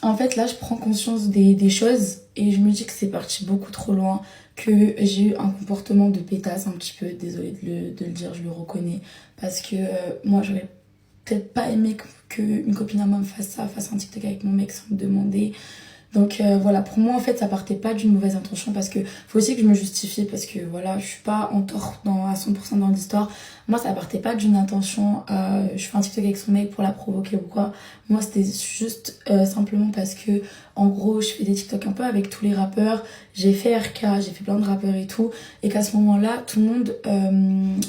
En fait, là, je prends conscience des choses et je me dis que c'est parti beaucoup trop loin, que j'ai eu un comportement de pétasse un petit peu, désolée de le dire, je le reconnais, parce que moi, j'aurais peut-être pas aimé qu'une copine à moi me fasse ça, fasse un TikTok avec mon mec sans me demander. Donc voilà, pour moi en fait ça partait pas d'une mauvaise intention parce que faut aussi que je me justifie parce que voilà, je suis pas en tort à 100% dans l'histoire. Moi ça partait pas d'une intention, je fais un TikTok avec son mec pour la provoquer ou quoi. Moi c'était juste simplement parce que en gros je fais des TikTok un peu avec tous les rappeurs. J'ai fait RK, j'ai fait plein de rappeurs et tout. Et qu'à ce moment-là, tout le monde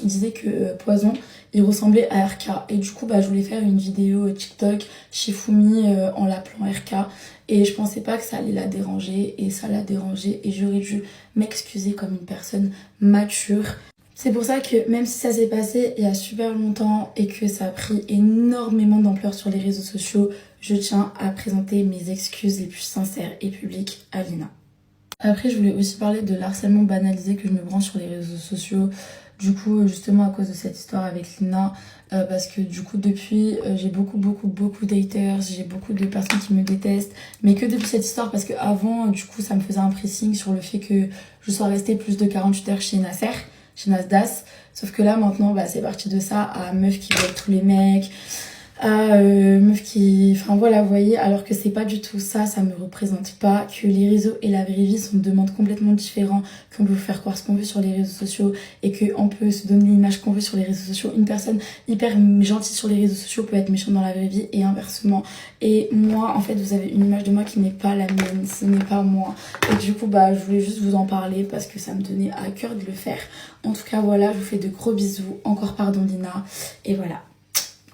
disait que Poison il ressemblait à RK. Et du coup bah je voulais faire une vidéo TikTok Shifumi en l'appelant RK. Et je pensais pas que ça allait la déranger et ça l'a dérangé et j'aurais dû m'excuser comme une personne mature. C'est pour ça que même si ça s'est passé il y a super longtemps et que ça a pris énormément d'ampleur sur les réseaux sociaux, je tiens à présenter mes excuses les plus sincères et publiques à Lina. Après, je voulais aussi parler de l'harcèlement banalisé que je me branche sur les réseaux sociaux. Du coup, justement à cause de cette histoire avec Lina, parce que du coup depuis, j'ai beaucoup d'haters, j'ai beaucoup de personnes qui me détestent, mais que depuis cette histoire, parce que avant, du coup, ça me faisait un pressing sur le fait que je sois restée plus de 48 heures chez Nasser, chez Nasdas. Sauf que là, maintenant, bah, c'est parti de ça à meuf qui veut tous les mecs, à meuf qui... Enfin voilà, vous voyez, alors que c'est pas du tout ça, ça me représente pas, que les réseaux et la vraie vie sont deux mondes complètement différents, qu'on peut faire croire ce qu'on veut sur les réseaux sociaux et qu'on peut se donner l'image qu'on veut sur les réseaux sociaux. Une personne hyper gentille sur les réseaux sociaux peut être méchante dans la vraie vie et inversement. Et moi, en fait, vous avez une image de moi qui n'est pas la mienne, ce n'est pas moi. Et du coup, bah, je voulais juste vous en parler parce que ça me tenait à cœur de le faire. En tout cas, voilà, je vous fais de gros bisous. Encore pardon, Lina. Et voilà.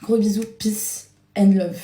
Gros bisous, peace and love.